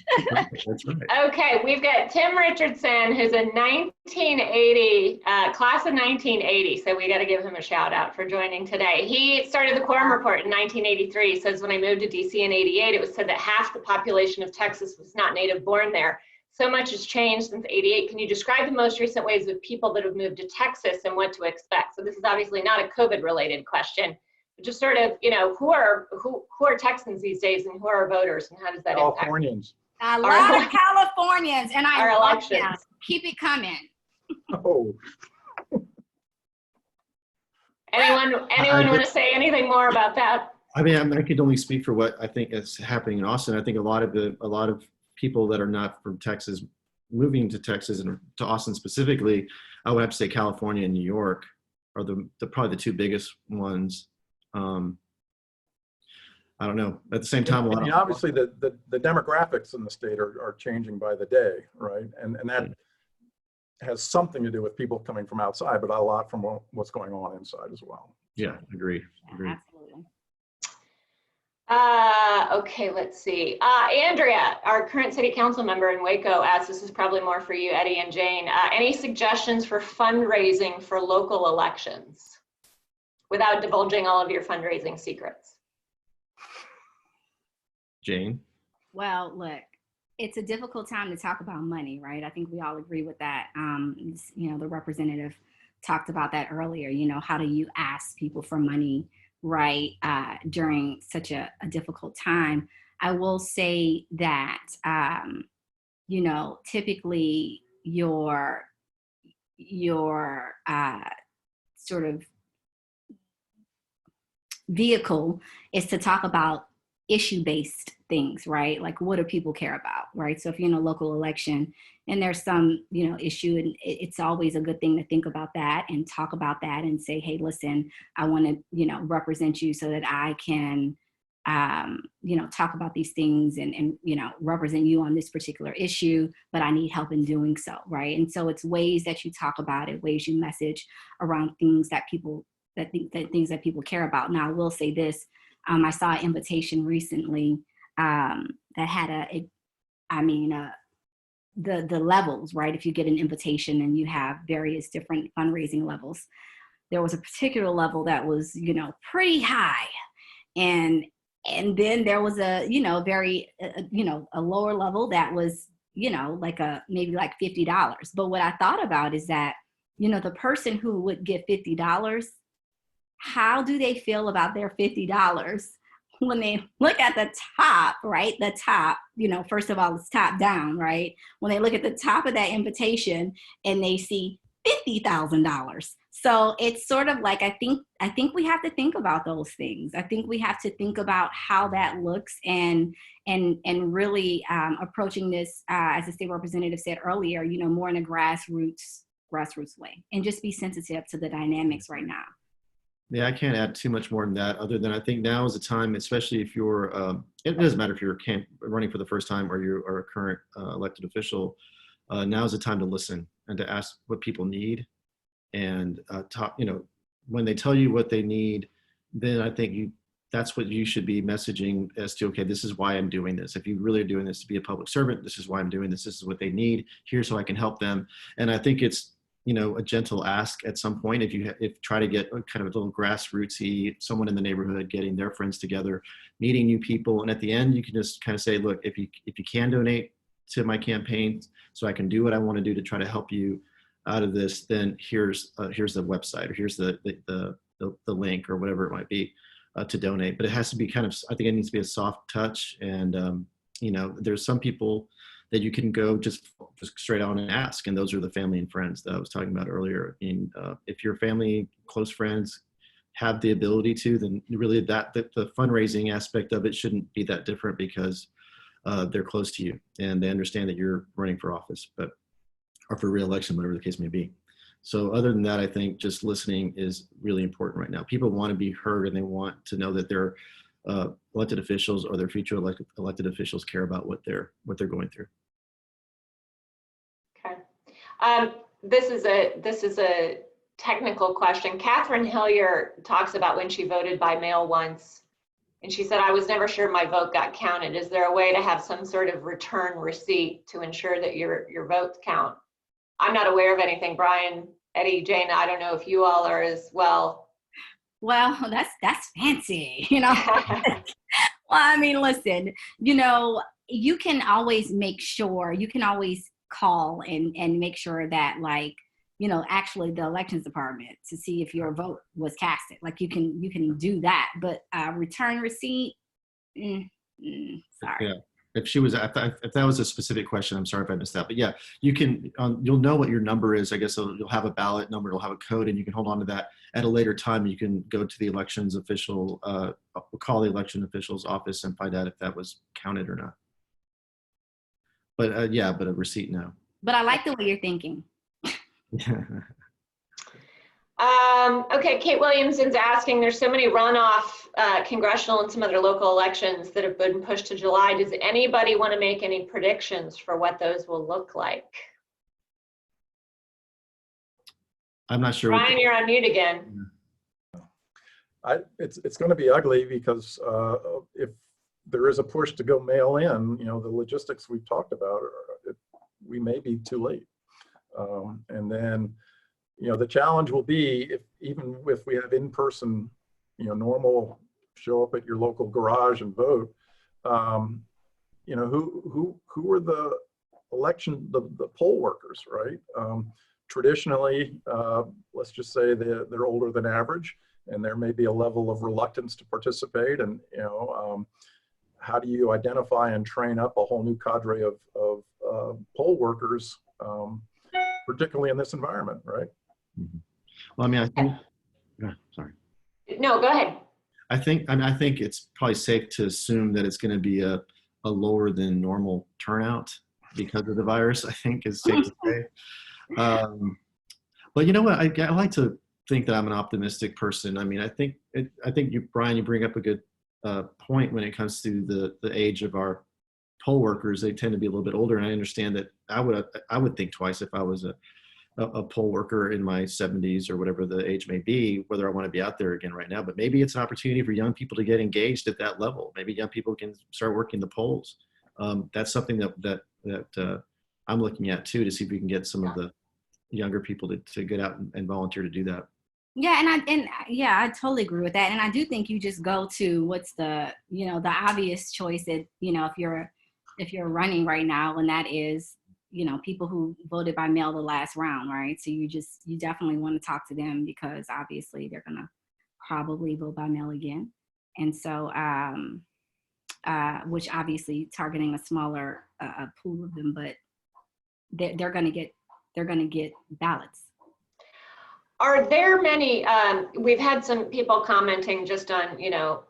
that's right. Okay, we've got Tim Richardson, who's a 1980, class of 1980. So we got to give him a shout out for joining today. He started the Quorum Report in 1983. He says, when I moved to DC in 88, it was said that half the population of Texas was not native born there. So much has changed since 88. Can you describe the most recent ways of people that have moved to Texas and what to expect? So this is obviously not a COVID related question. Just sort of, who are Texans these days, and who are voters, and how does that impact? Californians. A lot of Californians, and I love them. Keep it coming. Oh. Anyone want to say anything more about that? I mean, I could only speak for what I think is happening in Austin. I think a lot of people that are not from Texas moving to Texas and to Austin specifically, I would have to say California and New York are probably the two biggest ones. I don't know. At the same time, obviously the demographics in the state are changing by the day, right? And that has something to do with people coming from outside, but a lot from what's going on inside as well. Yeah, agree. Absolutely. Okay, let's see. Andrea, our current city council member in Waco, asks, this is probably more for you, Eddie and Jane, any suggestions for fundraising for local elections without divulging all of your fundraising secrets? Jane? Well, look, it's a difficult time to talk about money, right? I think we all agree with that. The representative talked about that earlier. How do you ask people for money, right, during such a difficult time? I will say that, typically your sort of vehicle is to talk about issue-based things, right? Like, what do people care about, right? So if you're in a local election and there's some, issue, and it's always a good thing to think about that and talk about that and say, hey, listen, I want to, represent you so that I can, talk about these things and represent you on this particular issue, but I need help in doing so, right? And so it's ways that you talk about it, ways you message around things that people things that people care about. Now, I will say this. I saw an invitation recently that had the levels, right? If you get an invitation and you have various different fundraising levels, there was a particular level that was, pretty high. And then there was a, a lower level that was, maybe like $50. But what I thought about is that, the person who would get $50, how do they feel about their $50 when they look at the top, right? The top, first of all, it's top down, right? When they look at the top of that invitation and they see $50,000 So it's sort of like, I think we have to think about those things. I think we have to think about how that looks, and really approaching this, as the state representative said earlier, more in a grassroots way, and just be sensitive to the dynamics right now. Yeah, I can't add too much more than that, other than I think now is the time, especially if you're, it doesn't matter if you're running for the first time or you are a current elected official, now is the time to listen and to ask what people need, and talk, when they tell you what they need, then I think that's what you should be messaging as to, okay, this is why I'm doing this. If you really are doing this to be a public servant, this is why I'm doing this. This is what they need. Here's how I can help them. And I think it's, a gentle ask at some point. If try to get a kind of a little grassrootsy, someone in the neighborhood getting their friends together, meeting new people, and at the end you can just kind of say, look, if you can donate to my campaign so I can do what I want to do to try to help you out of this, then here's the website, or here's the link, or whatever it might be, to donate. But it has to be I think it needs to be a soft touch, and there's some people that you can go just straight on and ask, and those are the family and friends that I was talking about earlier. And if your family, close friends have the ability to, then really the fundraising aspect of it shouldn't be that different, because they're close to you and they understand that you're running for office, or for re-election, whatever the case may be. So other than that, I think just listening is really important right now. People want to be heard, and they want to know that their elected officials or their future elected officials care about what they're going through. Okay. This is a technical question. Katherine Hillier talks about when she voted by mail once, and she said, I was never sure my vote got counted. Is there a way to have some sort of return receipt to ensure that your votes count? I'm not aware of anything. Brian, Eddie, Jane, I don't know if you all are as well. Well, that's fancy, Well, I mean, listen, you can always make sure, you can always call and make sure that, like, actually the elections department, to see if your vote was casted. Like, you can do that, but return receipt, sorry. Yeah. If that was a specific question, I'm sorry if I missed that. But yeah, you can, you'll know what your number is. I guess you'll have a ballot number, it'll have a code, and you can hold on to that at a later time. You can go to the elections official, call the election official's office and find out if that was counted or not. But yeah, but a receipt, no. But I like the way you're thinking. Okay, Kate Williamson's asking, there's so many runoff congressional and some other local elections that have been pushed to July. Does anybody want to make any predictions for what those will look like? I'm not sure. Brian, you're on mute again. It's going to be ugly, because if there is a push to go mail in, the logistics we've talked about, we may be too late. And then, the challenge will be, even if we have in-person, normal show up at your local garage and vote, who are the the poll workers, right? Traditionally, let's just say they're older than average, and there may be a level of reluctance to participate. And how do you identify and train up a whole new cadre of poll workers, particularly in this environment, right? Mm-hmm. Well, I mean, I think. Sorry. No, go ahead. I think it's probably safe to assume that it's going to be a lower than normal turnout because of the virus. I think is safe to say. But you know what? I like to think that I'm an optimistic person. I mean, I think you, Brian, you bring up a good point when it comes to the age of our poll workers. They tend to be a little bit older, and I understand that I would think twice if I was a poll worker in my 70s or whatever the age may be, whether I want to be out there again right now. But maybe it's an opportunity for young people to get engaged at that level. Maybe young people can start working the polls. That's something that I'm looking at too, to see if we can get some of the younger people to get out and volunteer to do that. Yeah, I totally agree with that. And I do think you just go to what's the obvious choice that, if you're running right now, and that is, people who voted by mail the last round, right? So you definitely want to talk to them, because obviously they're going to probably vote by mail again. And so, which obviously targeting a smaller pool of them, but they're going to get ballots. Are there many, we've had some people commenting just on, you know,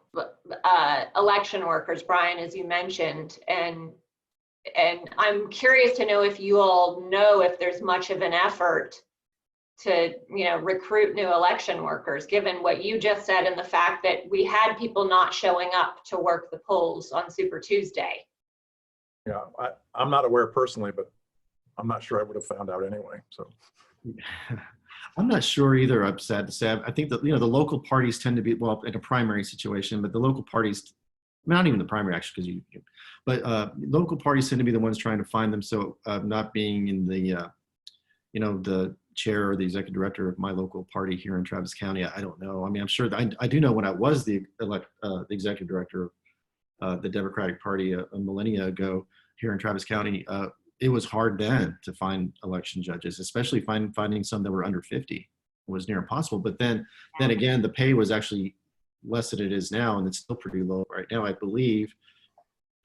election workers, Brian, as you mentioned, and I'm curious to know if you all know if there's much of an effort to, you know, recruit new election workers, given what you just said and the fact that we had people not showing up to work the polls on Super Tuesday. Yeah, I'm not aware personally, but I'm not sure I would have found out anyway, so. I'm not sure either. I'm sad to say. I think that, you know, the local parties tend to be, well, in a primary situation, but the local parties, not even the primary actually, because local parties tend to be the ones trying to find them. So not being in the, you know, the chair or the executive director of my local party here in Travis County, I don't know. I mean, I'm sure that I do know when I was the executive director of the Democratic Party a millennia ago here in Travis County, it was hard then to find election judges, especially finding some that were under 50 was near impossible. But then again, the pay was actually less than it is now, and it's still pretty low right now. I believe,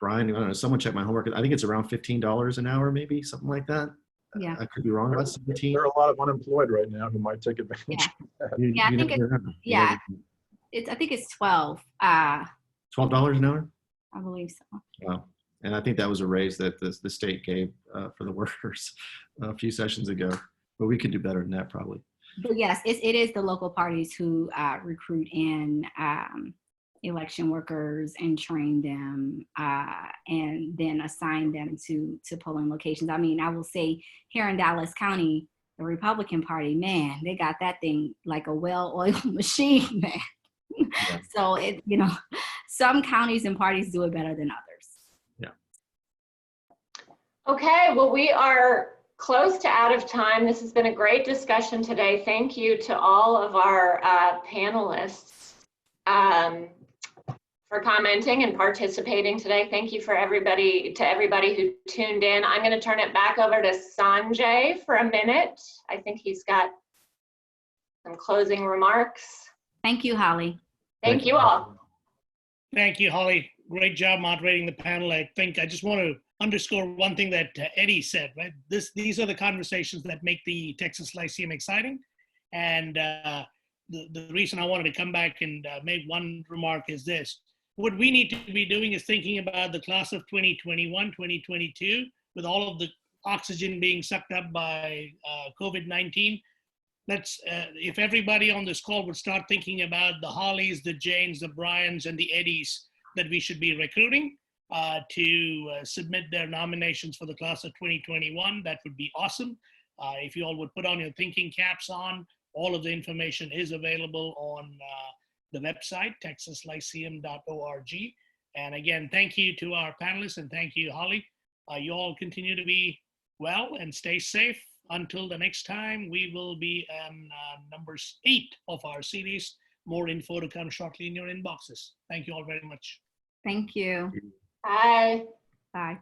Brian, I don't know, someone check my homework. I think it's around $15 an hour, maybe something like that. Yeah. I could be wrong about 17. There are a lot of unemployed right now who might take advantage. Yeah, I think I think it's 12. $12 an hour? I believe so. Wow. And I think that was a raise that the state gave for the workers a few sessions ago. But we could do better than that, probably. But yes, it is the local parties who recruit in election workers and train them and then assign them to polling locations. I mean, I will say here in Dallas County, the Republican Party, man, they got that thing like a well-oiled machine, man. Yeah. So it, you know, some counties and parties do it better than others. Okay, well, we are close to out of time. This has been a great discussion today. Thank you to all of our panelists for commenting and participating today. Thank you for everybody who tuned in. I'm going to turn it back over to Sanjay for a minute. I think he's got some closing remarks. Thank you, Holly. Thank you all. Thank you, Holly. Great job moderating the panel. I think I just want to underscore one thing that Eddie said, right? These are the conversations that make the Texas Lyceum exciting. And the reason I wanted to come back and make one remark is this. What we need to be doing is thinking about the class of 2021, 2022, with all of the oxygen being sucked up by COVID-19. If everybody on this call would start thinking about the Hollies, the Janes, the Bryans, and the Eddies that we should be recruiting to submit their nominations for the class of 2021, that would be awesome. If you all would put on your thinking caps on, all of the information is available on the website, texaslyceum.org. And again, thank you to our panelists and thank you, Holly. You all continue to be well and stay safe. Until the next time, we will be on number 8 of our series. More info to come shortly in your inboxes. Thank you all very much. Thank you. Bye. Bye.